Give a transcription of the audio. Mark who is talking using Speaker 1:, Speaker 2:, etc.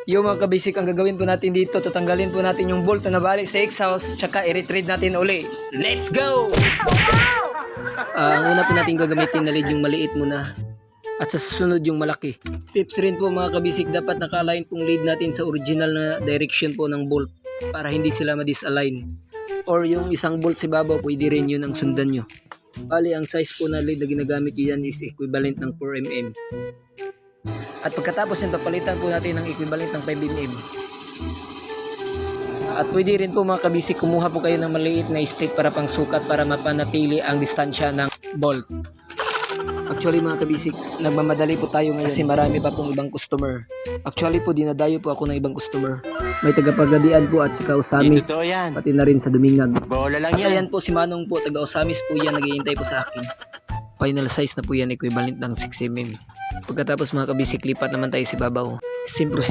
Speaker 1: Yung mga kabisik, ang gagawin po natin dito, tatanggalin po natin yung bolt na nabali sa exhaust, tsaka i-retrieve natin uli. Let's go! Ang una po natin gagamitin na lead yung maliit muna. At sa susunod yung malaki. Tips rin po mga kabisik, dapat naka-align pong lead natin sa original na direction po ng bolt para hindi sila ma-disalign. Or yung isang bolt sa babaw, pwede rin yun ang sundan nyo. Bali, ang size po na lead na ginagamit nyo yan is equivalent ng 4mm. At pagkatapos yan, papalitan po natin ng equivalent ng 5mm. At pwede rin po mga kabisik, kumuha po kayo ng maliit na stick para pang sukat para mapanatili ang distansya ng bolt. Actually mga kabisik, nagmamadali po tayo ngayon kasi marami pa pong ibang customer. Actually po, dinadayo po ako ng ibang customer. May tagapagadian po at saka Usamis, pati na rin sa Dumingag.
Speaker 2: Bola lang
Speaker 1: At
Speaker 2: yan.
Speaker 1: ayan po si Manong po, taga-Usamis po yan, naghihintay po sa akin. Final size na po yan, equivalent ng 6mm. Pagkatapos mga kabisik, lipat naman tayo sa babaw. Simple